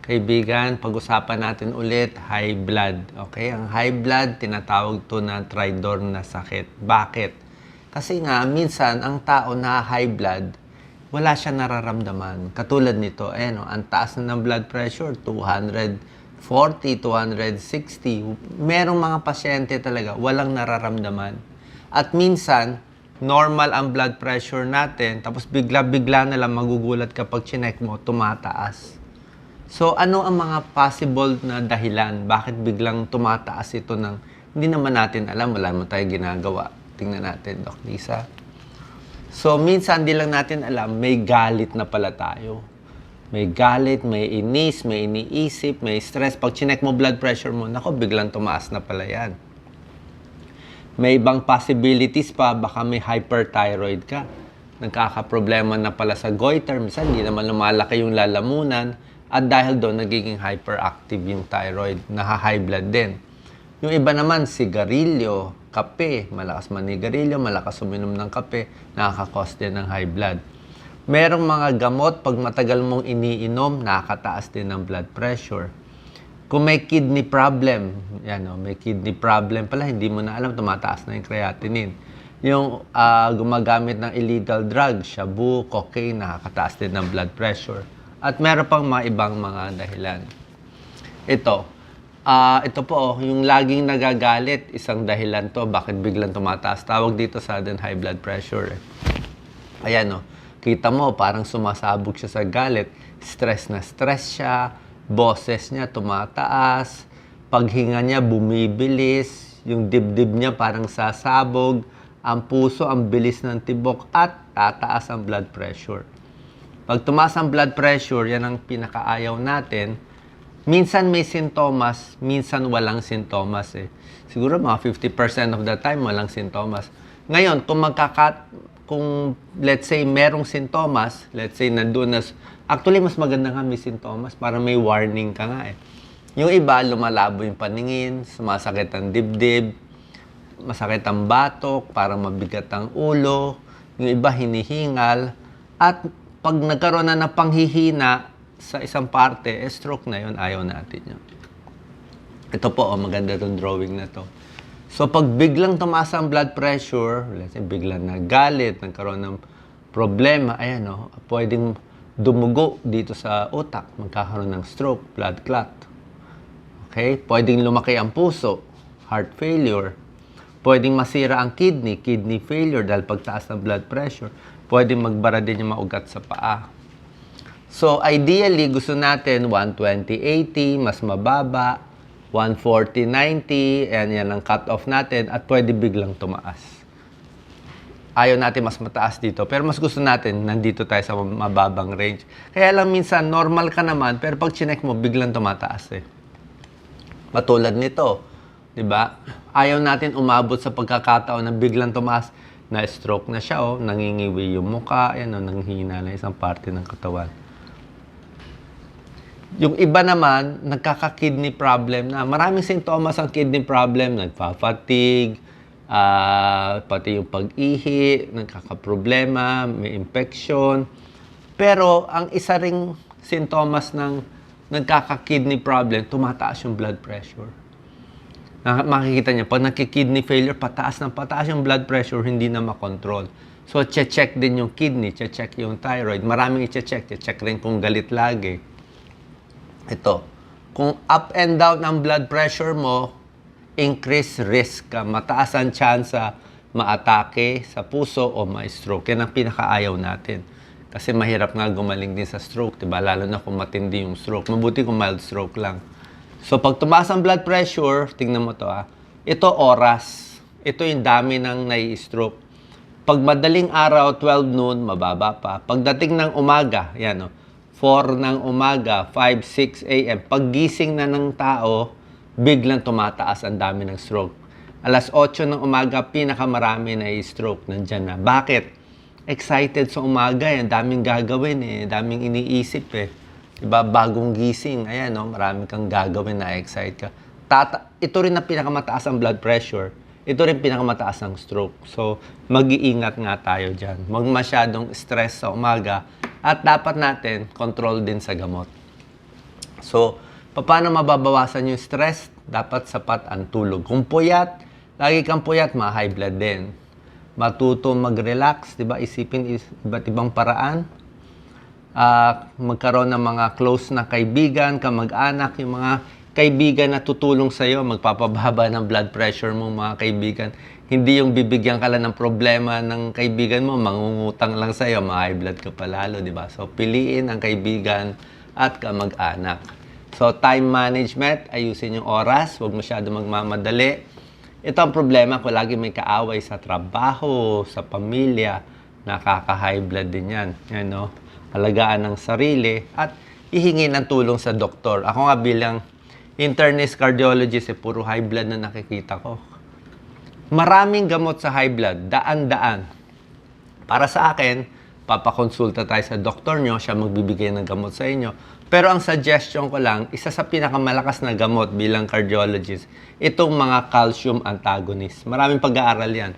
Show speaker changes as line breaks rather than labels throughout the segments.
Kaibigan, pag-usapan natin ulit, high blood. Okay? Ang high blood, tinatawag to na tridor na sakit. Bakit? Kasi nga, minsan, ang tao na high blood, wala siya nararamdaman. Katulad nito, ang taas na ng blood pressure, 240, 260. Merong mga pasyente talaga, walang nararamdaman. At minsan, normal ang blood pressure natin, tapos bigla-bigla na lang magugulat kapag chinek mo, tumataas. So, ano ang mga possible na dahilan? Bakit biglang tumataas ito ng hindi naman natin alam, wala mo tayo ginagawa. Tingnan natin, Doc Lisa. So, minsan di lang natin alam, may galit na pala tayo. May galit, may inis, may iniisip, may stress. Pag chinek mo blood pressure mo, nako, biglang tumaas na pala yan. May ibang possibilities pa, baka may hyperthyroid ka. Nagkakaproblema na pala sa goiter. Minsan, hindi naman lumalaki yung lalamunan. At dahil doon, nagiging hyperactive yung thyroid, naha-high blood din. Yung iba naman, sigarilyo, kape, malakas manigarilyo, malakas uminom ng kape, nakaka-cause din ng high blood. Merong mga gamot, pag matagal mong iniinom, nakakataas din ng blood pressure. Kung may kidney problem, may kidney problem pala, hindi mo na alam, tumataas na yung creatinine. Yung gumagamit ng illegal drug, shabu, cocaine, nakakataas din ng blood pressure. At meron pang mga ibang mga dahilan. Ito po, yung laging nagagalit, isang dahilan to, bakit biglang tumataas. Tawag dito sudden high blood pressure. Ayan, kita mo, parang sumasabog siya sa galit. Stress na stress siya, boses niya tumataas, paghinga niya bumibilis, yung dibdib niya parang sasabog, ang puso ang bilis ng tibok, at tataas ang blood pressure. Pag tumaas ang blood pressure, yan ang pinakaayaw natin. Minsan may sintomas, minsan walang sintomas Siguro mga 50% of the time walang sintomas. Ngayon, kung let's say merong sintomas, let's say nandun na, actually mas maganda nga may sintomas para may warning ka nga Yung iba, lumalabo yung paningin, sumasakit ang dibdib, masakit ang batok, parang mabigat ang ulo, yung iba hinihingal, at pag nagkaroon na ng panghihina sa isang parte, stroke na yun, ayaw natin yun. Ito po, maganda itong drawing na to. So, pag biglang tumaas ang blood pressure, let's say, biglang nagalit, nagkaroon ng problema, pwedeng dumugo dito sa utak, magkakaroon ng stroke, blood clot. Okay? Pwedeng lumaki ang puso, heart failure. Pwedeng masira ang kidney failure dahil pagtaas ng blood pressure. Pwedeng magbara din yung maugat sa paa. So, ideally, gusto natin 120/80, mas mababa, 140/90, yan ang cut-off natin, at pwede biglang tumaas. Ayaw natin mas mataas dito, pero mas gusto natin, nandito tayo sa mababang range. Kaya lang minsan, normal ka naman, pero pag chinek mo, biglang tumataas Matulad nito, di ba? Ayaw natin umabot sa pagkakataon na biglang tumaas, na stroke na siya, nangingiwi yung mukha, nanghihina na isang parte ng katawan. Yung iba naman, nagkaka-kidney problem na. Maraming sintomas ang kidney problem, nagpa-fatigue, pati yung pag-ihi, nagkaka-problema, may infection. Pero ang isa ring sintomas ng nagkaka-kidney problem, tumataas yung blood pressure. Makikita niya, pag nagki-kidney failure, pataas yung blood pressure, hindi na makontrol. So, check din yung kidney, check yung thyroid. Maraming check rin kung galit lagi. Kung up and down ang blood pressure mo, increase risk ka. Mataas ang tsansa maatake sa puso o ma-stroke. Yan ang pinakaayaw natin. Kasi mahirap nga gumaling din sa stroke, diba? Lalo na kung matindi yung stroke. Mabuti kung mild stroke lang. So, pag tumaas ang blood pressure, tingnan mo to ito oras. Ito yung dami ng nai-stroke. Pag madaling araw, 12 noon, mababa pa. Pagdating ng umaga, 4 ng umaga, 5, 6 a.m. Pag gising na ng tao, biglang tumataas ang dami ng stroke. Alas 8 ng umaga, pinakamarami nai-stroke. Nandyan na. Bakit? Excited sa umaga, daming gagawin daming iniisip Diba, bagong gising, marami kang gagawin na excite ka. Ito rin na pinakamataas ang blood pressure. Ito rin pinakamataas ang stroke. So, mag-iingat nga tayo dyan. Huwag masyadong stress sa umaga. At dapat natin control din sa gamot. So, paano mababawasan yung stress? Dapat sapat ang tulog. Kung puyat, lagi kang puyat, ma-high blood din. Matuto mag-relax, di ba? Isipin iba't ibang paraan. Magkaroon ng mga close na kaibigan, kamag-anak, yung mga kaibigan na tutulong sa'yo, magpapababa ng blood pressure mo, mga kaibigan. Hindi yung bibigyan ka lang ng problema ng kaibigan mo, mangungutang lang sa'yo, ma-high blood ka pa lalo, di ba? So, piliin ang kaibigan at kamag-anak. So, time management, ayusin yung oras, huwag masyado magmamadali. Ito ang problema ko, lagi may kaaway sa trabaho, sa pamilya, nakaka-high blood din yan. Yan, no? Alagaan ng sarili at ihingi ng tulong sa doktor. Ako nga bilang internist cardiologist, puro high blood na nakikita ko. Maraming gamot sa high blood, daan-daan. Para sa akin, papakonsulta tayo sa doktor nyo, siya magbibigay ng gamot sa inyo. Pero ang suggestion ko lang, isa sa pinakamalakas na gamot bilang cardiologist, itong mga calcium antagonist. Maraming pag-aaral yan.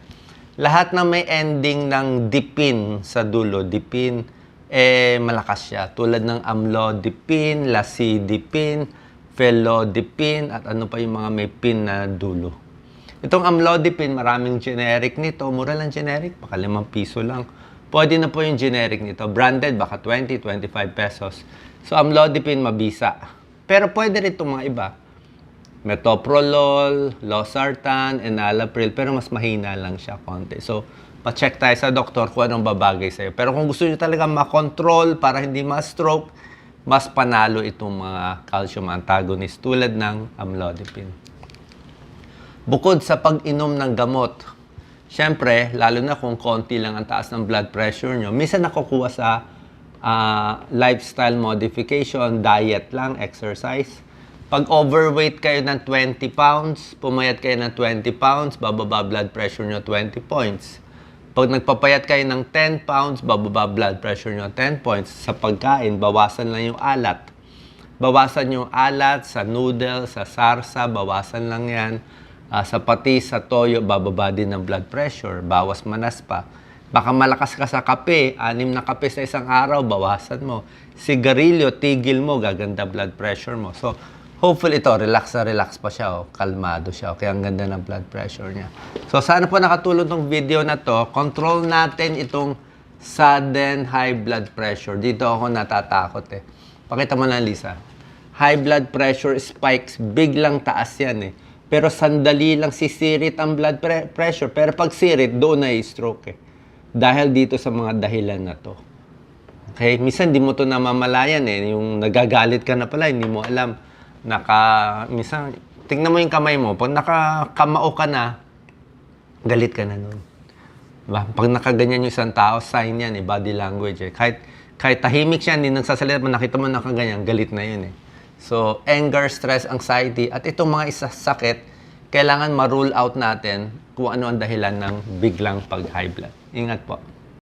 Lahat na may ending ng dipin sa dulo, dipin, malakas siya. Tulad ng amlodipine, lacidipine, felodipine, at ano pa yung mga may pin na dulo. Itong amlodipine, maraming generic nito. Mura lang generic, baka 5 piso lang. Pwede na po yung generic nito. Branded, baka 20, 25 pesos. So, amlodipine, mabisa. Pero pwede rin itong mga iba. Metoprolol, losartan, enalapril, pero mas mahina lang siya konti. So, pa-check tayo sa doktor kung anong babagay sa'yo. Pero kung gusto nyo talaga makontrol para hindi ma-stroke, mas panalo itong mga calcium antagonist tulad ng amlodipine. Bukod sa pag-inom ng gamot, syempre, lalo na kung konti lang ang taas ng blood pressure nyo, minsan nakukuha sa lifestyle modification, diet lang, exercise. Pag overweight kayo ng 20 pounds, pumayat kayo ng 20 pounds, bababa blood pressure nyo 20 points. Pag nagpapayat kayo ng 10 pounds, bababa blood pressure nyo 10 points. Sa pagkain, bawasan lang yung alat. Bawasan yung alat sa noodles, sa sarsa, bawasan lang yan. Sa patis, sa toyo, bababa din ng blood pressure. Bawas manas pa. Baka malakas ka sa kape, 6 na kape sa isang araw, bawasan mo. Sigarilyo, tigil mo, gaganda blood pressure mo. So, hopefully ito, relax na relax pa siya, kalmado siya. Kaya ang ganda ng blood pressure niya. So, sana po nakatulong tong video na to. Control natin itong sudden high blood pressure. Dito ako natatakot eh. Pakita mo na, Lisa. High blood pressure spikes, biglang taas yan eh. Pero sandali lang sisirit ang blood pressure. Pero pag sirit, doon na i-stroke eh. Dahil dito sa mga dahilan na to. Okay? Minsan di mo to namamalayan eh. Yung nagagalit ka na pala, hindi mo alam. Minsan, tingnan mo yung kamay mo. Pag nakakamao ka na, galit ka na nun. Diba? Pag nakaganyan yung isang tao, sign yan eh, body language eh. Kahit tahimik siya, hindi nagsasalita mo, nakita mo nakaganyan, galit na yun eh. So, anger, stress, anxiety, at itong mga sakit, kailangan ma-rule out natin kung ano ang dahilan ng biglang pag-high blood. Ingat po.